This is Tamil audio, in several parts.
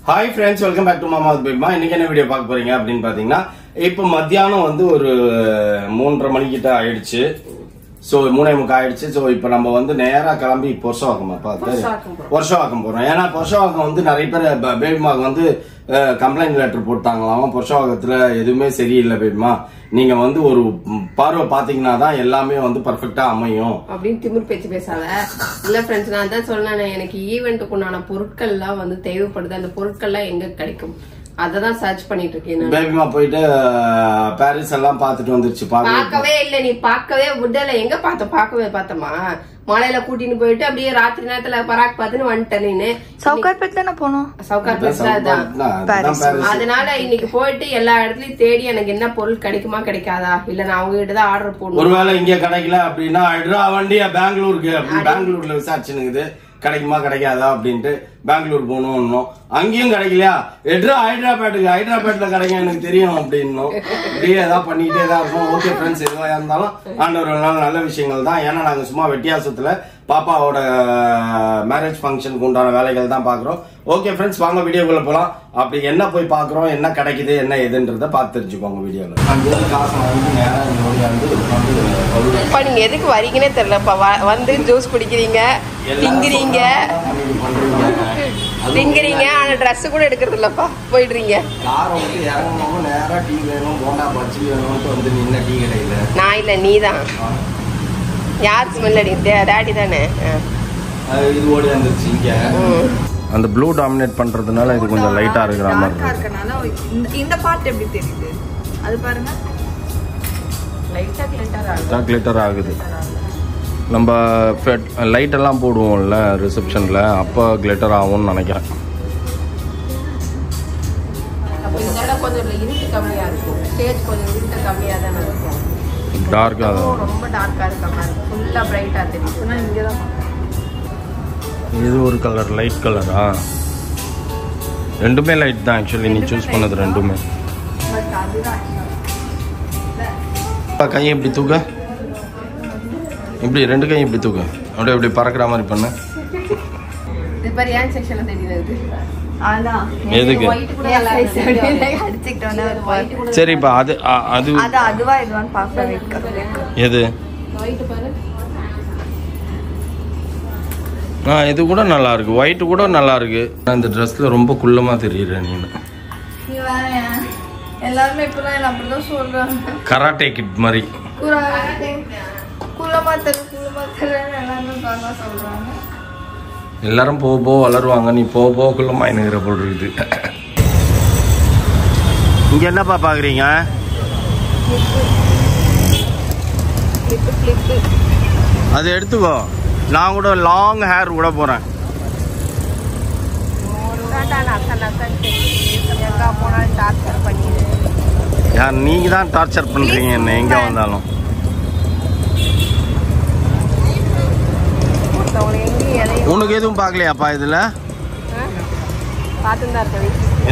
Hi friends, welcome back to Mama's Baby. இன்னைக்கு என்ன வீடியோ பார்க்க போறீங்க அப்படின்னு பாத்தீங்கன்னா இப்போ மத்தியானம் வந்து ஒரு 3:30 மணி கிட்ட ஆயிடுச்சு. சோ 3:45 ஆயிடுச்சு. சோ இப்போ நம்ம வந்து நேரா கிளம்பி பொர்ஷவாக்கம் போறோம். ஏன்னா பொர்ஷவாக்கம் வந்து நிறைய பேர் பேபிமாக்கு வந்து கம்ப்ளைண்ட் லெட்டர் போட்டாங்களாம். பொர்ஷவாக்கத்துல எதுவுமே சரியில்லை பேபிமா, நீங்க வந்து ஒரு பார்வை பாத்தீங்கன்னா தான் எல்லாமே வந்து பர்ஃபெக்டா அமையும் அப்படின்னு திமிர் பேச்சு பேசாத. இல்ல ஃப்ரெண்ட்ஸ், நான் தான் சொன்னேன், எனக்கு ஈவென்ட்டுக்கு உண்டான பொருட்கள் எல்லாம் வந்து தேவைப்படுது. அந்த பொருட்கள் எல்லாம் எங்க கிடைக்கும் அததான் சர்ச் பண்ணிட்டு இருக்கேன். பேபிமா போயிட்டு பாரிஸ் எல்லாம் பாத்துட்டு வந்துருச்சு. பார்க்கவே இல்ல, நீ பார்க்கவே விடல. எங்க பார்த்தமா மலையில கூட்டின்னு போயிட்டு அப்படியே ராத்திரி நேரத்துல பராக் பாத்துன்னு வந்துட்டேன். நீனு சவுகார்பேட் தானே போனோம். சவுகார்பேட் தான். அதனால இன்னைக்கு போயிட்டு எல்லா இடத்துலயும் தேடி எனக்கு என்ன பொருள் கிடைக்குமா கிடைக்காதா, இல்ல நான் அவங்க கிட்ட தான் ஆர்டர் போடணும். ஒருவேளை இங்க கிடைக்கல அப்படின்னா வண்டியா பெங்களூருக்கு பெங்களூர்ல விசாரிச்சுனுக்குது கிடைக்குமா கிடைக்காதா அப்படின்ட்டு பெங்களூர் போகணும். அங்கேயும் கிடைக்கலையா, ஹைதராபாத்ல கிடைக்கும் எனக்கு தெரியும் அப்படின்னும். இப்படியே ஏதாவது பண்ணிக்கிட்டே தான் இருக்கும். ஓகே ஃப்ரெண்ட்ஸ், எதுவா இருந்தாலும் ஆண்டவர் நல்ல விஷயங்கள் தான். ஏன்னா நாங்க சும்மா வெட்டியாசத்துல பாப்பாவோட மேரேஜ் ஃபங்க்ஷனுக்கு உண்டான வேலைகள் தான் பாக்குறோம். ஓகே ஃப்ரெண்ட்ஸ், வாங்க வீடியோக்குள்ள போலாம். அப்படி என்ன போய் பாக்குறோம், என்ன கிடைக்குது, என்ன எதுன்றத பார்த்து தெரிஞ்சுக்கோங்க வீடியோல. காசு வாங்கி நேரம் நீங்க எதுக்கு வரீங்கன்னே தெரியலப்பா. வந்து ஜூஸ் குடிக்கிறீங்க, திங்கிறீங்க, ஆனா ட்ரெஸ் கூட எடுக்கிறது இல்லப்பா, போயிடுறீங்க. நான் இல்ல, நீதான். யார் ஸ்மெல் அடிக்குது? டாடி தானே. அந்த ப்ளூ டாமினேட் பண்றதுனால இது கொஞ்சம் லைட்டா இருக்கிற மாதிரி இருக்கு. இந்த பார்ட் எப்படி தெரியுது அது பாருங்க, லைட்டா கிளிட்டர் ஆகுது. நம்ம லைட் எல்லாம் போடுவோம்ல ரிசப்ஷன்ல, அப்போ கிளிட்டர் ஆகும்னு நினைக்கிறேன். டார்க்கா ரொம்ப டார்க்கா இருக்க, ஃபுல்லா பிரைட்டா தெரியுது. இங்க தான் இது ஒரு கலர், லைட் கலரா? ரெண்டுமே லைட் தான் ஆக்சுவலி. நீ சூஸ் பண்ணது ரெண்டுமே. கை எப்படி தூக்க, இப்படி ரெண்டு கை இப்படி தூக்க, அப்படியே இப்படி பறக்கிற மாதிரி பண்ணு. சரிப்பா, அது எது? இது கூட நல்லா இருக்கு, ஒயிட் கூட நல்லா இருக்கு. இந்த ட்ரெஸ்ல ரொம்ப குள்ளமா தெரியுற நீ. எல்லாரும் இப்பதான் அப்படிதான் சொல்றாங்க, கராட்டே கிட் மாதிரி. எல்லாரும் போக வளருவாங்க, நீ போக குள்ளமா என்னங்கிற போல் இருக்குது. இங்க என்னப்பா பாக்குறீங்க? அது எடுத்துக்கோ. நான் கூட லாங் ஹேர் கூட போறேன். நீங்க தான் டார்ச்சர் பண்றீங்க என்ன எங்க வந்தாலும். உனக்கு எதுவும் பாக்கலையாப்பா இதுல?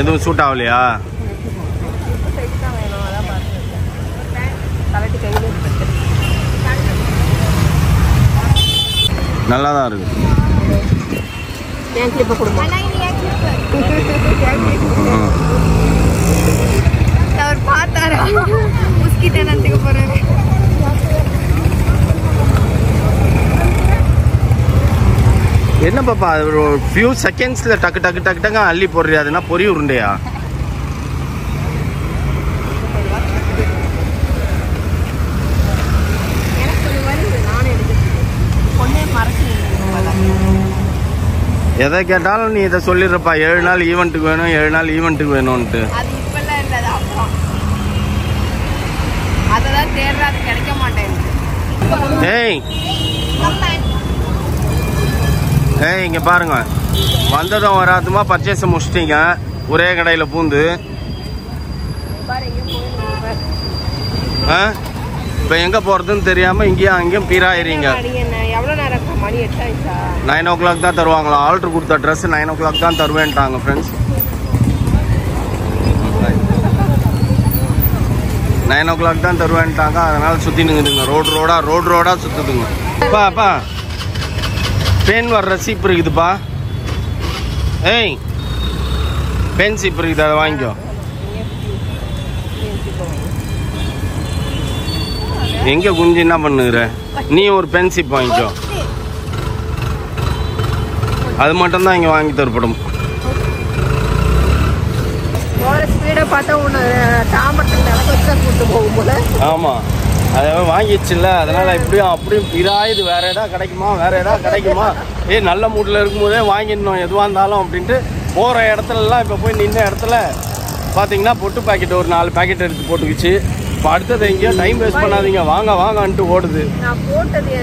எதுவும் சூட் ஆகலையா? நல்லாதான் இருக்கு. அவர் பார்த்தாரா முஸ்கிட்ட நினைச்சுக்க போறாரு. என்ன பாப்பா, ஒரு ஃபியூ செகண்ட்ஸ்ல டக்கு டக்கு டக்கு டக்கு அள்ளி போடுறியா? அதுனா பொரி உருண்டையா? எதை கேட்டாலும் நீ இதை சொல்லிடுறப்பா, 7 நாள் ஈவெண்ட்டுக்கு வேணும், 7 நாள் ஈவெண்ட்டுக்கு வேணும்ட்டு. ஏய் இங்க பாருங்க, வந்ததும் வராதுமா பர்ச்சேஸ் முடிச்சிட்டீங்க ஒரே கடையில பூந்து. இப்ப எங்க போறதுன்னு தெரியாம இங்கேயும் அங்கேயும் பீராயிரீங்க. 9 o'clock தான் தருவாங்களா? ஆல்டர் கொடுத்த ட்ரெஸ் 9 o'clock தான் தருவேன்ட்டாங்க ஃப்ரெண்ட்ஸ். 9 o'clock தான் தருவேன்ட்டாங்க. அதனால சுத்தினுங்குதுங்க, ரோடு ரோடா சுத்துதுங்க. அப்பா பேன் வர்ற சீப்பு இருக்குதுப்பா. ஏய் பென் சிப் இருக்குது, அதை வாங்கிக்கோ. எங்க குஞ்சு என்ன பண்ணுகிற நீ? ஒரு பென் சிப் வாங்கிக்கோ, அது மட்டும் தான் இங்க வாங்கி தரப்படும். ஆமா, அதை வாங்கிடுச்சுல்ல, அதனால இப்படியும் அப்படியும் பிராயுது. வேற ஏதாவது கிடைக்குமா, வேற ஏதாவது கிடைக்குமா, நல்ல மூட்ல இருக்கும்போதே வாங்கிடணும் எதுவாக இருந்தாலும் அப்படின்ட்டு போகிற இடத்துலலாம். இப்போ போய் நின்ன இடத்துல பார்த்தீங்கன்னா பொட்டு பாக்கெட் ஒரு 4 பாக்கெட் எடுத்து போட்டுக்கிச்சு. இப்போ அடுத்தது எங்கேயோ டைம் வேஸ்ட் பண்ணாதீங்க, வாங்க வாங்கன்ட்டு ஓடுது. நான் போட்டது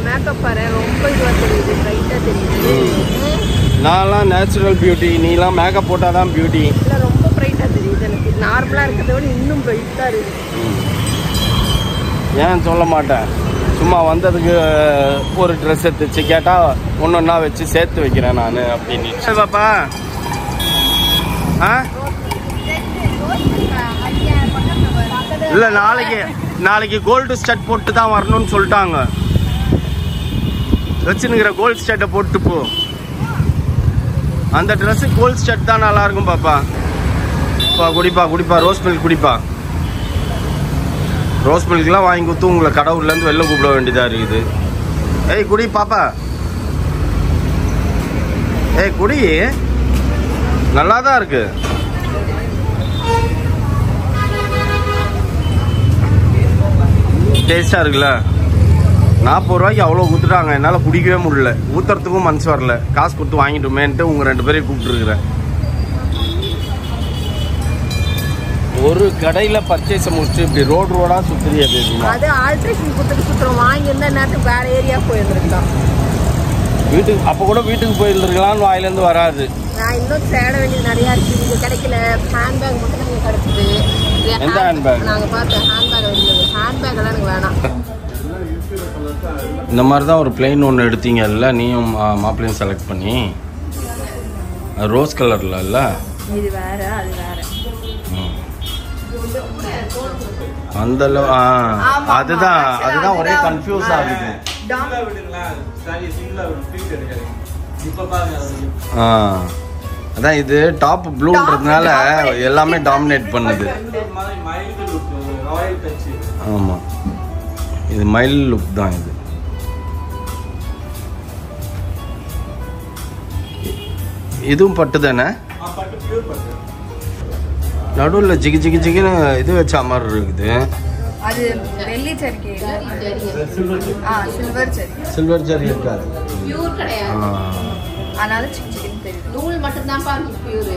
மேக்கப் பாரு, ரொம்ப இதுவாக தெரியுது, லைட்டாக தெரியுது. நான்லாம் நேச்சுரல் பியூட்டி, நீலாம் மேக்கப் போட்டால் தான் பியூட்டி. இல்லை ரொம்ப பிரைட்டாக தெரியுது எனக்கு, நார்மலாக இருக்கிறத விட இன்னும் பிரைட்டாக இருக்குது. ஏன் சொல்ல மாட்டேன், சும்மா வந்ததுக்கு ஒரு ட்ரெஸ் எடுத்துச்சு கேட்டால் ஒன்றா வச்சு சேர்த்து வைக்கிறேன் நான் அப்படின்னு. பாப்பா ஆ இல்லை, நாளைக்கு கோல்டு ஸ்டட் போட்டு தான் வரணும்னு சொல்லிட்டாங்க. வச்சுனுக்கிற கோல்டு ஸ்டட்டை போட்டு போ. அந்த ட்ரெஸ்ஸு கோல்டு ஸ்டட் தான் நல்லா இருக்கும் பாப்பா. குடிப்பா ரோஸ் மில்க் குடிப்பா. ரோஸ் மில்க்லாம் வாங்கி கொடுத்து உங்களை கடவுள்லேருந்து வெளில கூப்பிட வேண்டியதாக இருக்குது. ஏய் குடி பாப்பா, ஏய் குடி, நல்லா தான் இருக்கு. டேஸ்டா இருக்குல்ல. 40 ரூபாய்க்கு அவ்வளோ ஊற்றுட்டாங்க, என்னால் குடிக்கவே முடியல. ஊற்றுறதுக்கும் மனசு வரல, காசு கொடுத்து வாங்கிட்டோமேன்ட்டு உங்கள் 2 பேரையும் கூப்பிட்டுருக்குறேன். ஒரு கடையில் பர்ச்சேஸை முடிச்சு இப்படி ரோடாக சுற்றுறியா பேசுமா? அது ஆல்ட்ரேஷன் கொடுத்துட்டு சுற்றுறோம். வாங்கியிருந்தா நேரத்துக்கு வேறு ஏரியா போயிருந்துருக்கலாம். வீட்டுக்கு அப்போ கூட வீட்டுக்கு போயிருந்துருக்கலாம்னு வாயிலேருந்து வராது. நான் இன்னும் தேட வேண்டியது நிறையா இருக்குது, இங்கே கிடைக்கல. ஹேண்ட்பேக் மட்டும் தான் இங்கே கிடச்சிது. எந்த ஹேண்ட்பேக்? நாங்கள் பார்த்தேன் ஹேண்ட்பேக் இருந்தது. ஹேண்ட்பேக்கெல்லாம் எனக்கு வேணாம். இந்த மாதிரி தான் ஒரு பிளெயின் ஒன்று எடுத்தீங்கல்ல நீயும் மாப்பிள்ளையும் செலக்ட் பண்ணி, ரோஸ் கலரில் இல்லை? இது வேற, அது வேற. அந்த அதுதான் ஒரே கன்ஃபியூஸ் ஆகுது. அதான் இது டாப் ப்ளூன்றதுனால எல்லாமே டாமினேட் பண்ணுது. ஆமா, இது மைல் லுக் தான். இது இதுவும் பட்டு தானே? நடுவில் ஜிகி ஜிகி ஜிகின்னு இது வச்ச மாதிரி இருக்குது. அது வெள்ளி ஜரிகை, சில்வர் ஜரிகை. சில்வர் ஜரி இருக்காது, பியூர் கிடையாது. அதனால சிக்கன் தெரியும். நூல் மட்டும் தான் பாருங்க பியூர்.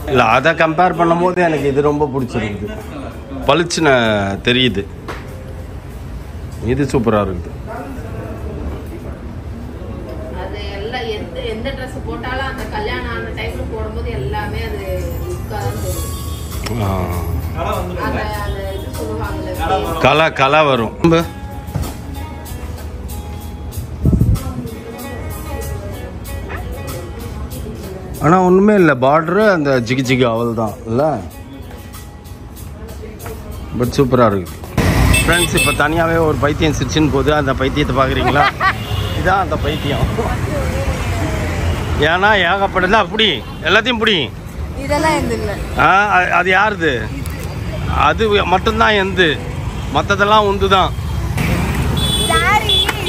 இல்லை, அதை கம்பேர் பண்ணும்போது எனக்கு இது ரொம்ப பிடிச்சிருக்குது. பளிச்சுன்னு தெரியுது. இது சூப்பராக இருக்குது. அது எல்லாம் எந்த ட்ரெஸ் போட்டாலும் அந்த கல்யாணம் ஆன டைம்ல போடும்போது எல்லாமே அது லுக்காக தான் தெரியும். கலை வரும். ஆனா ஒண்ணுமே இல்லை, பார்டரு அந்த ஜிகி ஜிகி அவள் தான் இல்ல. பட் சூப்பரா இருக்கு ஃப்ரெண்ட்ஸ். இப்ப தனியாவே ஒரு பைத்தியம் சிரிச்சுன்னு போகுது. அந்த பைத்தியத்தை பாக்குறீங்களா? இதான் அந்த பைத்தியம். ஏன்னா ஏகப்பட்டது அப்படி எல்லாத்தையும் பிடி. இதெல்லாம் எந்த இல்ல. அது யாருது? அது மட்டும்தான் எந்து, மற்றதெல்லாம் உந்து தான்.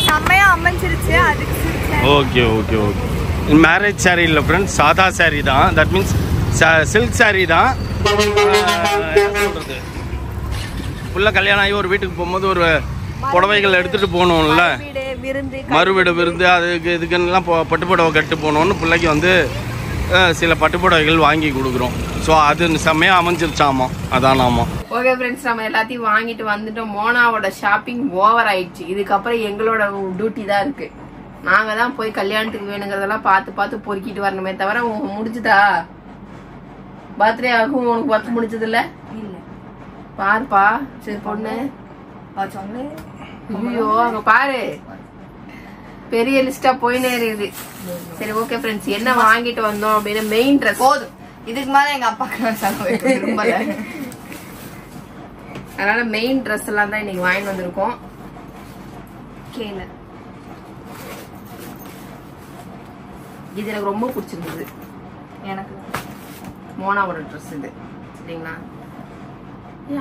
செம்மையா அமைஞ்சிருச்சு, அதுக்கு okay okay okay. Marriage sari இல்லை ஃப்ரெண்ட்ஸ், சாதா சாரீ தான். தட் மீன்ஸ் சில்க் சாரீ தான். என்ன சொல்றது, ஃபுல்லாக கல்யாணம் ஆகி ஒரு வீட்டுக்கு போகும்போது ஒரு புடவைகள் எடுத்துகிட்டு போகணும்ல, மறுவீடு விருந்து அதுக்கு இதுக்குன்னெலாம் பட்டுப்புடவை கட்டு போகணுன்னு பிள்ளைக்கு வந்து சில பட்டுப்புடவைகள் வாங்கி கொடுக்குறோம். ஸோ அது செம்மையாக அமைஞ்சிருச்சாமா, அதான் நாம. ஓகே ஃப்ரெண்ட்ஸ், நம்ம எல்லாத்தையும் வாங்கிட்டு வந்துட்டோம். மோனாவோட ஷாப்பிங் ஓவர் ஆயிடுச்சு. இதுக்கப்புறம் எங்களோட டியூட்டி தான் இருக்கு. நாங்க தான் போய் கல்யாணத்துக்கு வேணுங்கிறதெல்லாம் பார்த்து பொறுக்கிட்டு வரணுமே தவிர. முடிச்சுதா பர்த்டே ஆகும்? உனக்கு ஒர்க் முடிச்சது இல்ல? பாருப்பா சரி பொண்ணு. ஐயோ அங்க பாரு, பெரிய லிஸ்டா போயினே இருக்குது. சரி ஓகே ஃப்ரெண்ட்ஸ், என்ன வாங்கிட்டு வந்தோம் அப்படின்னா மெயின் ட்ரெஸ் போதும். இதுக்கு மேல எங்க அப்பாக்கு விரும்பல, அதனால மெயின் ட்ரெஸ் எல்லாம் தான் இன்னைக்கு வாங்கிட்டு வந்திருக்கோம். கேள, இது எனக்கு ரொம்ப பிடிச்சிருந்தது. எனக்கு மோனாவோட ட்ரெஸ் இது சரிங்களா?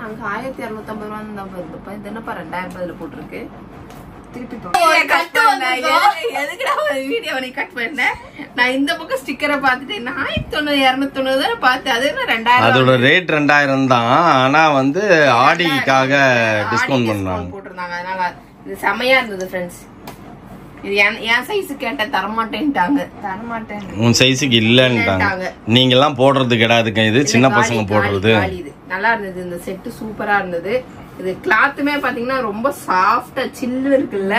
அங்க 1250 ரூபா தான் வருதுப்பா. இது என்னப்பா 2000 போட்டிருக்கு? திருப்பி எதுக்குடா வீடியோ நீ கட் பண்ண? நான் இந்த பக்கம் ஸ்டிக்கரை பார்த்துட்டு 1990 தானே பார்த்தேன். அது 2000. அதோட ரேட் 2000 தான். ஆனா வந்து ஆடிக்காக டிஸ்கவுண்ட் பண்ணாங்க போட்டிருந்தாங்க. அதனால இது செமையா இருந்தது ஃப்ரெண்ட்ஸ். இது என் சைஸ் கேட்ட தரமாட்டேன்ட்டாங்க. தரமாட்டேன் உன் சைஸுக்கு இல்லன்னுட்டாங்க. நீங்க எல்லாம் போடுறது கிடையாதுங்க. இது சின்ன பசங்க போடுறது. நல்லா இருந்தது. இந்த செட்டு சூப்பரா இருந்தது. இது கிளாத்துமே பாத்தீங்கன்னா ரொம்ப சாஃப்டா சில்லு இருக்குல்ல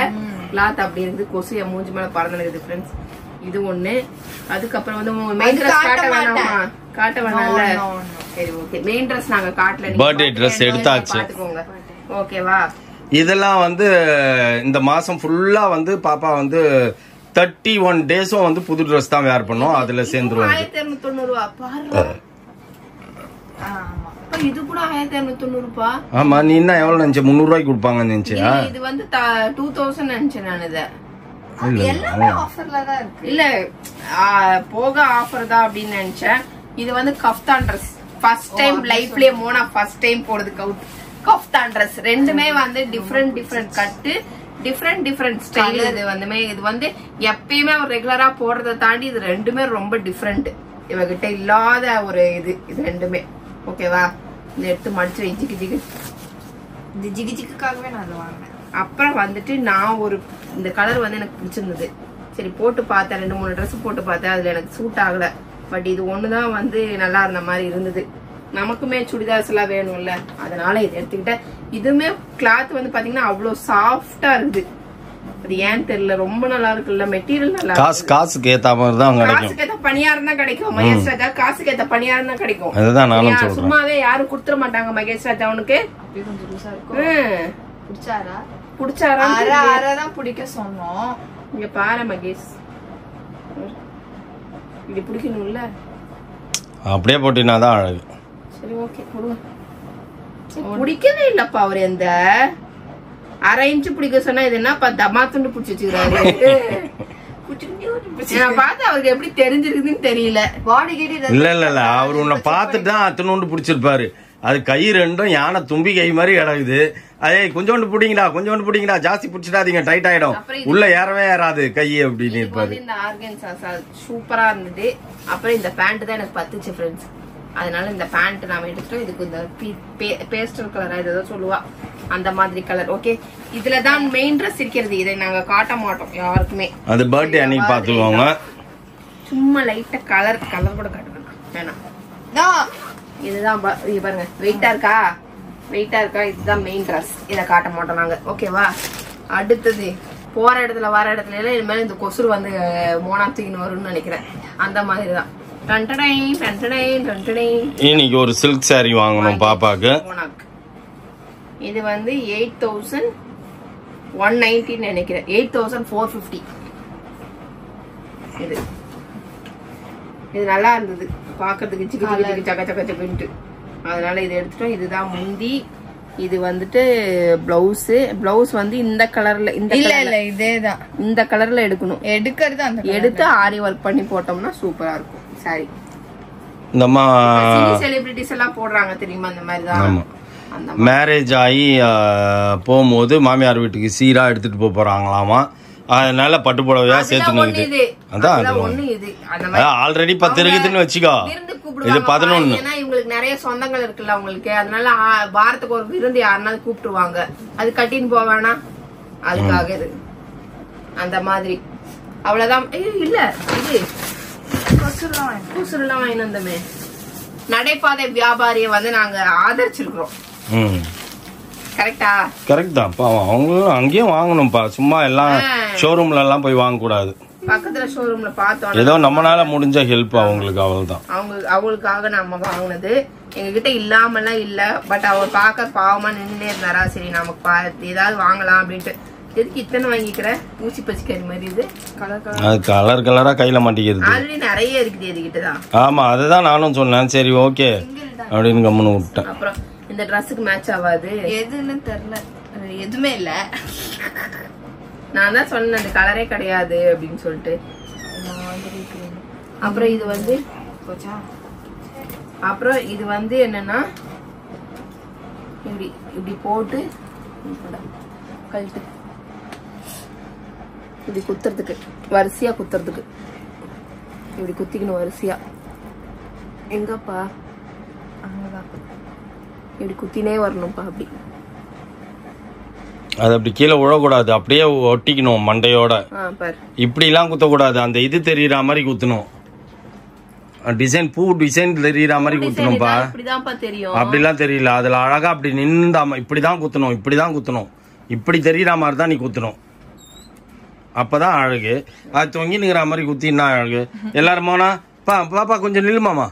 கிளாத். அப்படி இருந்து கொசு என் மூஞ்சி மேல பறந்துருக்குது ஃப்ரெண்ட்ஸ். இது ஒண்ணு. அதுக்கப்புறம் வந்து மெயின் ட்ரெஸ் காட்ட வேணாமா? காட்ட வேணாம்ல. சரி ஓகே. மெயின் ட்ரெஸ் நாங்க காட்டல. பர்த்டே ட்ரெஸ் எடுத்தாச்சு. பாத்துக்கோங்க ஓகேவா? இதெல்லாம் வந்து இந்த மாசம் ஃபுல்லா வந்து பாப்பா வந்து 31 டேஸும் வந்து புது ட்ரெஸ் தான் வேர் பண்ணும். அதுல சேர்ந்துருவாங்க. 1290 ரூபா பாரு. இது கூட 1290 ரூபா. ஆமா நீ என்ன எவ்வளவு நினைச்ச? 300 ரூபாய்க்கு கொடுப்பாங்கன்னு நினைச்சியா? இது வந்து 2000 நினைச்சேன் நான். இத எல்லாமே ஆஃபர்ல தான் இருக்கு. இல்ல போக ஆஃபர் தான் அப்படின்னு நினைச்சேன். இது வந்து கஃப்தான் ட்ரெஸ். ஃபர்ஸ்ட் டைம் லைஃப்லயே மோனா ஃபர்ஸ்ட் டைம் போடுது கஃப்தான் ட்ரெஸ். ரெண்டுமே வந்து டிஃபரெண்ட் கட்டு, டிஃபரெண்ட் ஸ்டைல். இது வந்து எப்பயுமே அவர் ரெகுலரா போடுறதை தாண்டி இது ரெண்டுமே ரொம்ப டிஃபரெண்ட். இவகிட்ட இல்லாத ஒரு இது ரெண்டுமே. ஓகேவா? இதை எடுத்து மடிச்சு வை. இந்த ஜிகிஜிக்காகவே நான் அதை வாங்கினேன். அப்புறம் வந்துட்டு நான் இந்த கலர் வந்து எனக்கு பிடிச்சிருந்தது. சரி போட்டு பார்த்தேன். 2-3 ட்ரெஸ் போட்டு பார்த்தேன். அதுல எனக்கு சூட் ஆகல. பட் இது ஒண்ணுதான் வந்து நல்லா இருந்த மாதிரி இருந்தது. நமக்குமே சுடிதார்ஸ் எல்லாம் வேணும்ல, அதனால இதை எடுத்துக்கிட்டேன். இதுமே கிளாத் வந்து பாத்தீங்கன்னா அவ்வளவு சாஃப்டா இருக்குது. அது ஏன் தெரியல, ரொம்ப நல்லா இருக்குல்ல. மெட்டீரியல் நல்லா காசுக்கு ஏத்த மாதிரி தான் கிடைக்கும். காசுக்கு ஏத்த பணியாரம் தான் கிடைக்கும். மகேஷ் ராஜா காசுக்கு ஏத்த பணியாரம் தான் கிடைக்கும். அதுதான் நானும் சொல்றேன். சும்மாவே யாரும் கொடுத்துட மாட்டாங்க மகேஷ் ராஜா. அவனுக்கு கொஞ்சம் லூசா இருக்கும். பிடிச்சாரா? அரைதான் பிடிக்க சொன்னோம். இங்க பாரு மகேஷ், இப்படி பிடிக்கணும்ல. அப்படியே போட்டினாதான் அழகு. சரி ஓகே கொடுங்க. பிடிக்கவே இல்லப்பா அவரு. எந்த 1/2 இன்ச்சு பிடிக்க சொன்னா இது என்னப்பா தமா துண்டு பிடிச்சி வச்சுக்கிறாரு. நான் பார்த்து அவருக்கு எப்படி தெரிஞ்சிருக்குதுன்னு தெரியல. பாடி கேட்டி இல்ல அவரு உன்னை பார்த்துட்டு தான் அத்தனோண்டு பிடிச்சிருப்பாரு. அது கை ரெண்டும் யானை தும்பி கை மாதிரி கிடக்குது. அதே கொஞ்சோண்டு பிடிங்கடா ஜாஸ்தி பிடிச்சிடாதீங்க, டைட் ஆயிடும், உள்ள ஏறவே ஏறாது கை அப்படின்னு இருப்பாரு. இந்த ஆர்கன்ஸா சூப்பரா இருந்தது. அப்புறம் இந்த பேண்ட் தான் எனக்கு பத்துச்சு ஃப்ரெண்ட்ஸ். அதனால இந்த பேண்ட் நாம எடுத்துட்டோம். இதுக்கு இந்த பேஸ்டல் கலரா ஏதோ சொல்லுவா அந்த மாதிரி கலர். ஓகே, இதுலதான் மெயின் ட்ரெஸ் இருக்கிறது. இதை நாங்க காட்ட மாட்டோம் யாருக்குமே. அது பர்த்டே அன்னைக்கு பாத்துக்கோங்க. சும்மா லைட்டா கலர் கூட காட்டுவேன் வேணாம். இதுதான் பாருங்க, வெயிட்டா இருக்கா. இதுதான் மெயின் ட்ரெஸ். இதை காட்ட மாட்டோம் நாங்க. ஓகேவா? அடுத்தது போற இடத்துல வர இடத்துல எல்லாம் இது மேல இந்த கொசுறு வந்து மோனா தூக்கின்னு வரும்னு நினைக்கிறேன். அந்த மாதிரிதான். இன்னைக்கு ஒரு சில்க் சாரி வாங்கணும் பாப்பாக்கு. இது வந்து 8190 நினைக்கிறேன். 8450. இது நல்லா இருந்தது பாக்குறதுக்கு. சக்க அதனால இது எடுத்துட்டோம். இதுதான் முந்தி. இது வந்துட்டு பிளவுஸ் வந்து இந்த கலர்ல, இதேதான் இந்த கலர்ல எடுக்கணும். எடுத்து ஆரி ஒர்க் பண்ணி போட்டோம்னா சூப்பரா இருக்கும் சாரி. இந்த செலிபிரிட்டிஸ் எல்லாம் போடுறாங்க தெரியுமா, அந்த மாதிரி தான். மேரேஜ் ஆகி போகும்போது மாமியார் வீட்டுக்கு சீரா எடுத்துட்டு போறாங்களாமா. அதனால பட்டு புடவையா சேர்த்து ஆல்ரெடி 10 இருக்குதுன்னு வச்சுக்கோ. இது 11. ஏன்னா இவங்களுக்கு நிறைய சொந்தங்கள் இருக்குல்ல அவங்களுக்கு. அதனால வாரத்துக்கு ஒரு விருந்து யாருனாலும் கூப்பிட்டுருவாங்க. அது கட்டின்னு போவானா அதுக்காக இது அந்த மாதிரி. அவ்வளவுதான். இல்ல இது குசுரெல்லாம் வாங்கி வந்தோமே. நடைபாதை வியாபாரியை வந்து நாங்க ஆதரிச்சிருக்கிறோம். கரெக்டா? கரெக்ட் தான். அவங்களும் அங்கேயும் வாங்கணும்ப்பா. சும்மா எல்லாம் ஷோரூம்ல எல்லாம் போய் வாங்க கூடாது. பக்கத்துல ஷோரூம்ல பார்த்தோம். ஏதோ நம்மளால முடிஞ்ச ஹெல்ப் அவங்களுக்கு. அவ்வளவுதான். அவங்களுக்காக நம்ம வாங்கினது. எங்க கிட்ட இல்லாமலாம் இல்ல. பட் அவர் பார்க்க பாவமா நின்றுட்டே இருந்தாரா. சரி நமக்கு ஏதாவது வாங்கலாம் அப்படின்ட்டு. எதுக்கு இத்தனை வாங்கிக்கிற? ஊசி பச்சிக்கிற மாதிரி. இது கலர் கலரா கையில மாட்டிக்கிறது. ஆல்ரெடி நிறைய இருக்குது எதுக்கிட்டதான். ஆமா, அதுதான் நானும் சொன்னேன். சரி ஓகே அப்படின்னு கம்முன்னு விட்டேன். அப்புறம் இந்த ட்ரெஸ்ஸுக்கு மேட்ச் ஆகாது. எதுன்னு தெரியல, எதுவுமே இல்ல. நான் தான் சொன்னேன் அந்த கலரே கிடையாது அப்படின்னு சொல்லிட்டு. அப்புறம் இது வந்து போச்சா? அப்புறம் இது வந்து என்னன்னா இப்படி இப்படி போட்டு கழட்டு, இப்படி குத்துறதுக்கு, வரிசையா குத்துறதுக்கு, இப்படி குத்திக்கணும் வரிசையா. எங்கப்பா? அங்கதான். இப்படி குத்தினே வரணும்ப்பா. அப்படி அது அப்படி கீழே விழக்கூடாது, அப்படியே ஒட்டிக்கணும் மண்டையோட. இப்படி எல்லாம் குத்தக்கூடாது, அந்த இது தெரியற மாதிரி குத்தணும். டிசைன், பூ டிசைன் தெரியற மாதிரி குத்தணும்பா. அப்படிலாம் தெரியல, அதுல அழகா அப்படி நின்றாம இப்படிதான் குத்தணும், இப்படிதான் குத்தணும், இப்படி தெரியற மாதிரி தான் நீ குத்தணும். அப்பதான் அழகு. அது தொங்கினுங்கிற மாதிரி குத்தின்னா அழகு. எல்லாரும் போனா பாப்பா கொஞ்சம் நில்லுமாமா,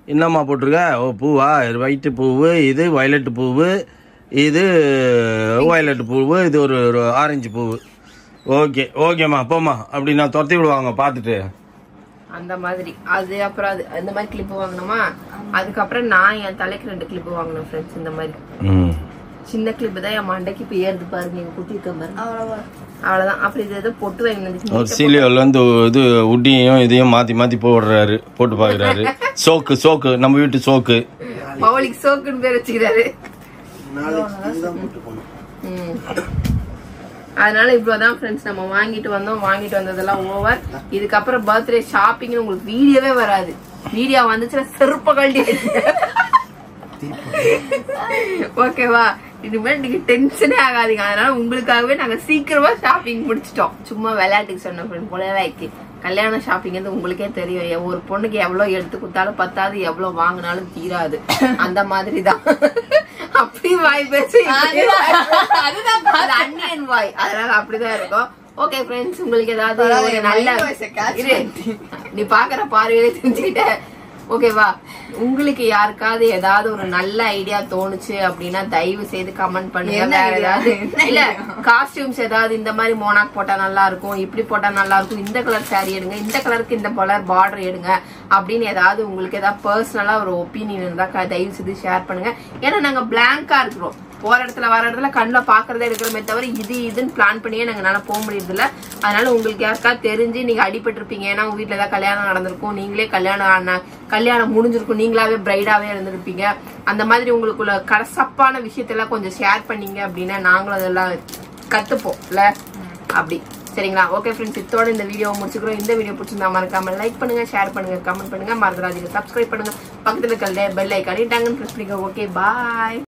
என்னம்மா போட்டிருக்க? ஓ பூவா, ஒயிட்டு பூவு, இது வயலட் பூவு, இது வயலட் பூவு, இது ஒரு ஆரஞ்சு பூவு. ஓகே ஓகேம்மா போமா அப்படி நான் துரத்தி விடுவாங்க பார்த்துட்டு அந்த மாதிரி. அது அப்புறம் அது அந்த மாதிரி கிளிப்பு வாங்கணுமா. அதுக்கப்புறம் நான் என் தலைக்கு 2 கிளிப்பு வாங்கணும் ஃப்ரெண்ட்ஸ். இந்த மாதிரி சின்ன கிளிப்பு தான் என் மண்டைக்கு இப்ப ஏறுது பாருங்க, எங்க குட்டி இருக்க பாருங்க. அவ்வளவுதான். அப்புறம் இது ஏதோ பொட்டு வாங்கினது சீலியோல இருந்து இது உட்டியும் இதையும் மாத்தி மாத்தி போடுறாரு, போட்டு பாக்குறாரு. சோக்கு சோக்கு, நம்ம வீட்டு சோக்கு, பவுலிக்கு சோக்குன்னு பேர் வச்சுக்கிறாரு. அதனால இவ்வளவுதான் ஃப்ரெண்ட்ஸ் நம்ம வாங்கிட்டு வந்தோம். வாங்கிட்டு வந்ததெல்லாம் ஓவர். இதுக்கப்புறம் பர்த்டே ஷாப்பிங் உங்களுக்கு வீடியோவே வராது. வீடியோ வந்துச்சுன்னா செருப்ப கழட்டி ஓகேவா? இனிமேல் நீங்க டென்ஷனே ஆகாதீங்க. அதனால உங்களுக்காகவே நாங்க சீக்கிரமா ஷாப்பிங் முடிச்சிட்டோம். சும்மா விளையாட்டுக்கு சொன்ன ஃப்ரெண்ட் போலவாய்க்கு. கல்யாண ஷாப்பிங் வந்து உங்களுக்கே தெரியும், ஒரு பொண்ணுக்கு எவ்வளவு எடுத்து கொடுத்தாலும் பத்தாது, எவ்வளவு வாங்கினாலும் தீராது. அந்த மாதிரிதான். அப்படி வாய் பேச அன்னியன் வாய், அதனால அப்படிதான் இருக்கும். ஓகே ஃப்ரெண்ட்ஸ், உங்களுக்கு ஏதாவது நல்ல நீ பாக்குற பார்வையிலே தெரிஞ்சுக்கிட்ட ஓகேவா? உங்களுக்கு யாருக்காவது ஏதாவது ஒரு நல்ல ஐடியா தோணுச்சு அப்படின்னா தயவு செய்து கமெண்ட் பண்ணுங்க. வேற ஏதாவது இல்ல காஸ்டியூம்ஸ் ஏதாவது இந்த மாதிரி மோனாக் போட்டா நல்லா இருக்கும், இப்படி போட்டா நல்லா இருக்கும், இந்த கலர் சாரி எடுங்க, இந்த கலருக்கு இந்த கலர் பார்டர் எடுங்க அப்படின்னு ஏதாவது உங்களுக்கு ஏதாவது பர்சனலா ஒரு ஒப்பீனியன் இருந்தா தயவு செய்து ஷேர் பண்ணுங்க. ஏன்னா நாங்க பிளாங்கா இருக்கிறோம். போற இடத்துல வர இடத்துல கண்ணில் பாக்குறதே எடுக்கிறமே தவிர இதுன்னு பிளான் பண்ணியே நாங்க போக முடியறது இல்ல. அதனால உங்களுக்கு யாருக்காவது தெரிஞ்சு நீங்க அடிபட்டு இருப்பீங்க, ஏன்னா உங்க வீட்டுல ஏதாவது கல்யாணம் நடந்திருக்கும், நீங்களே கல்யாணம் முடிஞ்சிருக்கும், நீங்களாவே பிரைடாவே இருந்திருப்பீங்க. அந்த மாதிரி உங்களுக்குள்ள கசப்பான விஷயத்தெல்லாம் கொஞ்சம் ஷேர் பண்ணீங்க அப்படின்னா நாங்களும் அதெல்லாம் கத்துப்போம் இல்ல அப்படி. சரிங்களா? ஓகே ஃப்ரெண்ட்ஸ், இதோட இந்த வீடியோ முடிச்சுக்கிறோம். இந்த வீடியோ பிடிச்சிருந்தா மறக்காம லைக் பண்ணுங்க, ஷேர் பண்ணுங்க, கமெண்ட் பண்ணுங்க, மறந்துடாதீங்க சப்ஸ்கிரைப் பண்ணுங்க, பக்கத்துல இருக்க பெல் ஐக்கானே டங்குன்னு பிரஸ் பண்ணிக்கோங்க. Okay bye.